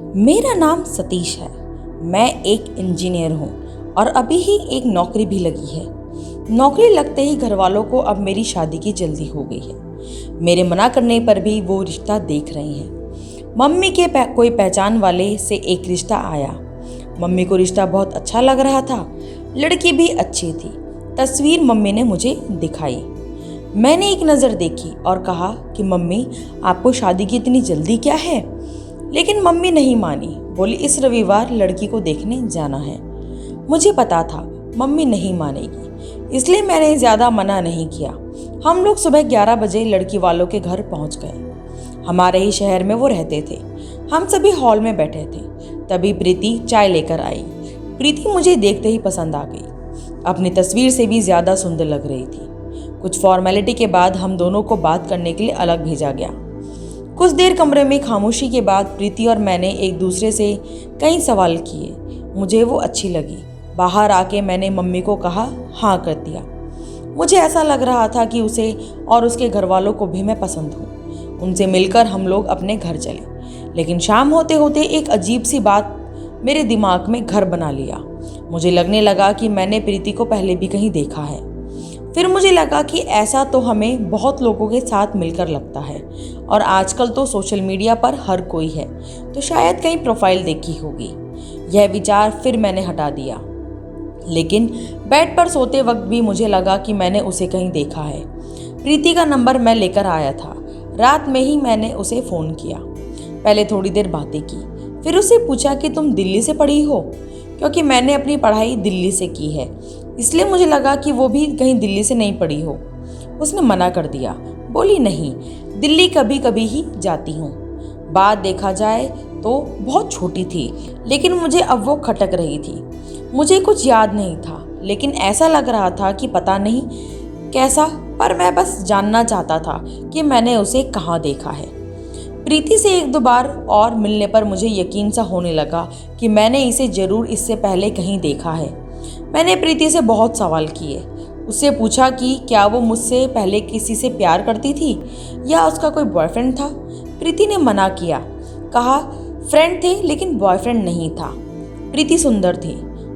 मेरा नाम सतीश है। मैं एक इंजीनियर हूँ और अभी ही एक नौकरी भी लगी है। नौकरी लगते ही घर वालों को अब मेरी शादी की जल्दी हो गई है। मेरे मना करने पर भी वो रिश्ता देख रही हैं। मम्मी के कोई पहचान वाले से एक रिश्ता आया। मम्मी को रिश्ता बहुत अच्छा लग रहा था। लड़की भी अच्छी थी। तस्वीर मम्मी ने मुझे दिखाई। मैंने एक नज़र देखी और कहा कि मम्मी, आपको शादी की इतनी जल्दी क्या है? लेकिन मम्मी नहीं मानी। बोली, इस रविवार लड़की को देखने जाना है। मुझे पता था मम्मी नहीं मानेगी, इसलिए मैंने ज़्यादा मना नहीं किया। हम लोग सुबह 11 बजे लड़की वालों के घर पहुंच गए। हमारे ही शहर में वो रहते थे। हम सभी हॉल में बैठे थे। तभी प्रीति चाय लेकर आई। प्रीति मुझे देखते ही पसंद आ गई। अपनी तस्वीर से भी ज़्यादा सुंदर लग रही थी। कुछ फॉर्मेलिटी के बाद हम दोनों को बात करने के लिए अलग भेजा गया। कुछ देर कमरे में खामोशी के बाद प्रीति और मैंने एक दूसरे से कई सवाल किए। मुझे वो अच्छी लगी। बाहर आके मैंने मम्मी को कहा, हाँ कर दिया। मुझे ऐसा लग रहा था कि उसे और उसके घर वालों को भी मैं पसंद हूँ। उनसे मिलकर हम लोग अपने घर चले। लेकिन शाम होते होते एक अजीब सी बात मेरे दिमाग में घर बना लिया। मुझे लगने लगा कि मैंने प्रीति को पहले भी कहीं देखा है। फिर मुझे लगा कि ऐसा तो हमें बहुत लोगों के साथ मिलकर लगता है और आजकल तो सोशल मीडिया पर हर कोई है, तो शायद कहीं प्रोफाइल देखी होगी। यह विचार फिर मैंने हटा दिया। लेकिन बेड पर सोते वक्त भी मुझे लगा कि मैंने उसे कहीं देखा है। प्रीति का नंबर मैं लेकर आया था। रात में ही मैंने उसे फ़ोन किया। पहले थोड़ी देर बातें की, फिर उसे पूछा कि तुम दिल्ली से पढ़ी हो, क्योंकि मैंने अपनी पढ़ाई दिल्ली से की है, इसलिए मुझे लगा कि वो भी कहीं दिल्ली से नहीं पढ़ी हो। उसने मना कर दिया। बोली, नहीं, दिल्ली कभी कभी ही जाती हूँ। बात देखा जाए तो बहुत छोटी थी, लेकिन मुझे अब वो खटक रही थी। मुझे कुछ याद नहीं था, लेकिन ऐसा लग रहा था कि पता नहीं कैसा, पर मैं बस जानना चाहता था कि मैंने उसे कहाँ देखा है। प्रीति से एक दो बार और मिलने पर मुझे यकीन सा होने लगा कि मैंने इसे जरूर इससे पहले कहीं देखा है। मैंने प्रीति से बहुत सवाल किए। उससे पूछा कि क्या वो मुझसे पहले किसी से प्यार करती थी या उसका कोई बॉयफ्रेंड था। प्रीति ने मना किया। कहा, फ्रेंड थे लेकिन बॉयफ्रेंड नहीं था। प्रीति सुंदर थी।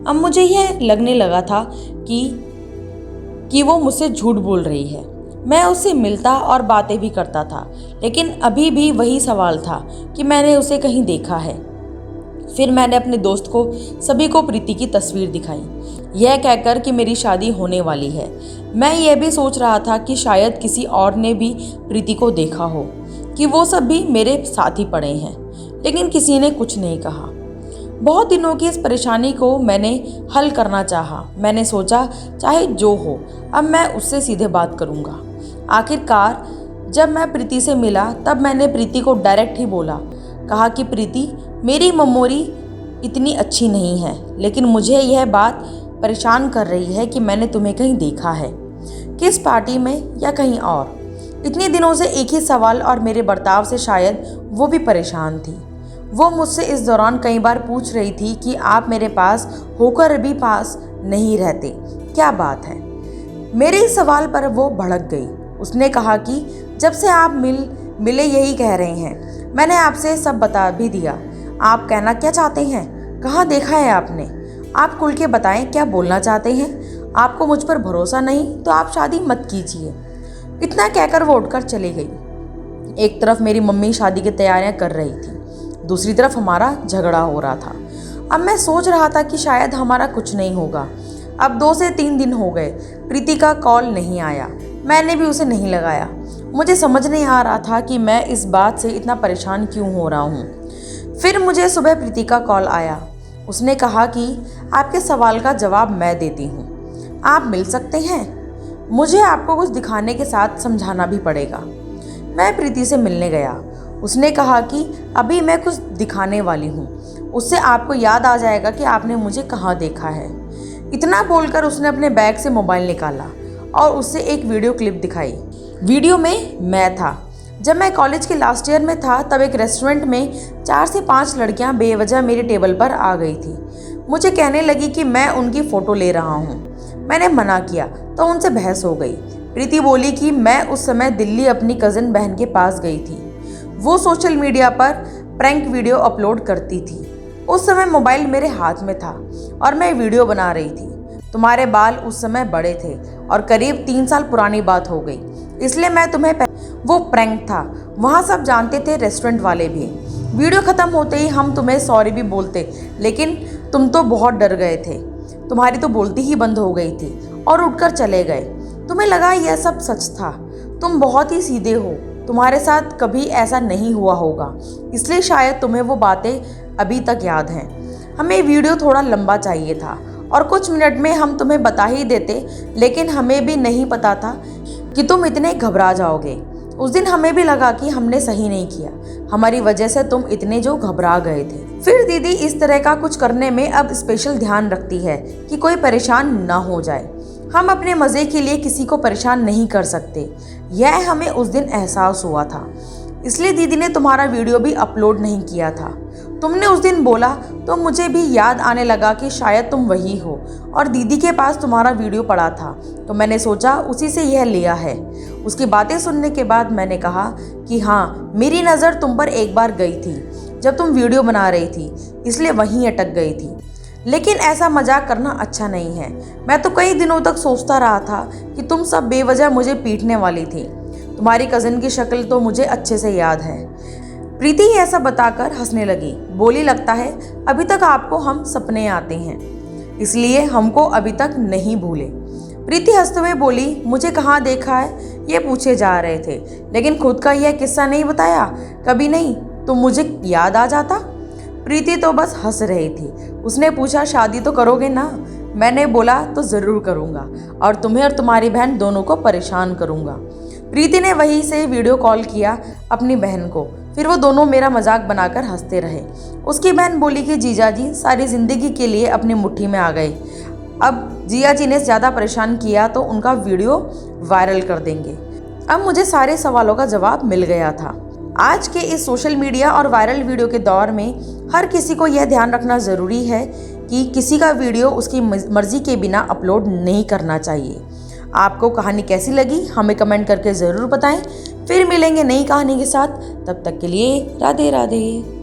अब मुझे यह लगने लगा था कि वो मुझसे झूठ बोल रही है। मैं उससे मिलता और बातें भी करता था, लेकिन अभी भी वही सवाल था कि मैंने उसे कहीं देखा है। फिर मैंने अपने दोस्त को सभी को प्रीति की तस्वीर दिखाई, यह कहकर कि मेरी शादी होने वाली है। मैं यह भी सोच रहा था कि शायद किसी और ने भी प्रीति को देखा हो, कि वो सब भी मेरे साथ ही पड़े हैं, लेकिन किसी ने कुछ नहीं कहा। बहुत दिनों की इस परेशानी को मैंने हल करना चाहा। मैंने सोचा, चाहे जो हो, अब मैं उससे सीधे बात करूँगा। आखिरकार जब मैं प्रीति से मिला तब मैंने प्रीति को डायरेक्ट ही बोला। कहा कि प्रीति, मेरी मेमोरी इतनी अच्छी नहीं है, लेकिन मुझे यह बात परेशान कर रही है कि मैंने तुम्हें कहीं देखा है, किस पार्टी में या कहीं और। इतने दिनों से एक ही सवाल और मेरे बर्ताव से शायद वो भी परेशान थी। वो मुझसे इस दौरान कई बार पूछ रही थी कि आप मेरे पास होकर भी पास नहीं रहते, क्या बात है। मेरे इस सवाल पर वो भड़क गई। उसने कहा कि जब से आप मिले यही कह रहे हैं। मैंने आपसे सब बता भी दिया। आप कहना क्या चाहते हैं? कहाँ देखा है आपने? आप खुल के बताएं, क्या बोलना चाहते हैं? आपको मुझ पर भरोसा नहीं तो आप शादी मत कीजिए। इतना कहकर वो उठकर चली गई। एक तरफ मेरी मम्मी शादी की तैयारियां कर रही थी, दूसरी तरफ हमारा झगड़ा हो रहा था। अब मैं सोच रहा था कि शायद हमारा कुछ नहीं होगा। अब 2 से 3 दिन हो गए, प्रीति का कॉल नहीं आया। मैंने भी उसे नहीं लगाया। मुझे समझ नहीं आ रहा था कि मैं इस बात से इतना परेशान क्यों हो रहा हूँ। फिर मुझे सुबह प्रीति का कॉल आया। उसने कहा कि आपके सवाल का जवाब मैं देती हूँ, आप मिल सकते हैं। मुझे आपको कुछ दिखाने के साथ समझाना भी पड़ेगा। मैं प्रीति से मिलने गया। उसने कहा कि अभी मैं कुछ दिखाने वाली हूँ, उससे आपको याद आ जाएगा कि आपने मुझे कहाँ देखा है। इतना बोलकर उसने अपने बैग से मोबाइल निकाला और उससे एक वीडियो क्लिप दिखाई। वीडियो में मैं था। जब मैं कॉलेज के लास्ट ईयर में था तब एक रेस्टोरेंट में 4 से 5 लड़कियां बेवजह मेरे टेबल पर आ गई थी। मुझे कहने लगी कि मैं उनकी फ़ोटो ले रहा हूँ। मैंने मना किया तो उनसे बहस हो गई। प्रीति बोली कि मैं उस समय दिल्ली अपनी कज़न बहन के पास गई थी। वो सोशल मीडिया पर प्रैंक वीडियो अपलोड करती थी। उस समय मोबाइल मेरे हाथ में था और मैं वीडियो बना रही थी। तुम्हारे बाल उस समय बड़े थे और करीब 3 साल पुरानी बात हो गई, इसलिए मैं तुम्हें वो प्रैंक था, वहाँ सब जानते थे, रेस्टोरेंट वाले भी। वीडियो ख़त्म होते ही हम तुम्हें सॉरी भी बोलते, लेकिन तुम तो बहुत डर गए थे। तुम्हारी तो बोलती ही बंद हो गई थी और उठकर चले गए। तुम्हें लगा यह सब सच था। तुम बहुत ही सीधे हो, तुम्हारे साथ कभी ऐसा नहीं हुआ होगा, इसलिए शायद तुम्हें वो बातें अभी तक याद हैं। हमें वीडियो थोड़ा लंबा चाहिए था और कुछ मिनट में हम तुम्हें बता ही देते, लेकिन हमें भी नहीं पता था कि तुम इतने घबरा जाओगे। उस दिन हमें भी लगा कि हमने सही नहीं किया, हमारी वजह से तुम इतने जो घबरा गए थे। फिर दीदी इस तरह का कुछ करने में अब स्पेशल ध्यान रखती है कि कोई परेशान ना हो जाए। हम अपने मज़े के लिए किसी को परेशान नहीं कर सकते, यह हमें उस दिन एहसास हुआ था, इसलिए दीदी ने तुम्हारा वीडियो भी अपलोड नहीं किया था। तुमने उस दिन बोला तो मुझे भी याद आने लगा कि शायद तुम वही हो और दीदी के पास तुम्हारा वीडियो पड़ा था, तो मैंने सोचा उसी से यह लिया है। उसकी बातें सुनने के बाद मैंने कहा कि हाँ, मेरी नज़र तुम पर एक बार गई थी जब तुम वीडियो बना रही थी, इसलिए वहीं अटक गई थी। लेकिन ऐसा मजाक करना अच्छा नहीं है। मैं तो कई दिनों तक सोचता रहा था कि तुम सब बेवजह मुझे पीटने वाली थी। तुम्हारी कज़न की शक्ल तो मुझे अच्छे से याद है। प्रीति ऐसा बताकर हंसने लगी, बोली लगता है अभी तक आपको हम सपने आते हैं, इसलिए हमको अभी तक नहीं भूले। प्रीति हंसते हुए बोली, मुझे कहाँ देखा है ये पूछे जा रहे थे, लेकिन खुद का यह किस्सा नहीं बताया कभी नहीं, तो मुझे याद आ जाता। प्रीति तो बस हंस रही थी। उसने पूछा, शादी तो करोगे ना? मैंने बोला तो ज़रूर करूँगा और तुम्हें और तुम्हारी बहन दोनों को परेशान करूँगा। प्रीति ने वहीं से वीडियो कॉल किया अपनी बहन को, फिर वो दोनों मेरा मजाक बनाकर हंसते रहे। उसकी बहन बोली कि जीजा जी सारी ज़िंदगी के लिए अपनी मुट्ठी में आ गए, अब जिया जी ने ज़्यादा परेशान किया तो उनका वीडियो वायरल कर देंगे। अब मुझे सारे सवालों का जवाब मिल गया था। आज के इस सोशल मीडिया और वायरल वीडियो के दौर में हर किसी को यह ध्यान रखना ज़रूरी है कि किसी का वीडियो उसकी मर्ज़ी के बिना अपलोड नहीं करना चाहिए। आपको कहानी कैसी लगी हमें कमेंट करके ज़रूर बताएं। फिर मिलेंगे नई कहानी के साथ, तब तक के लिए राधे राधे।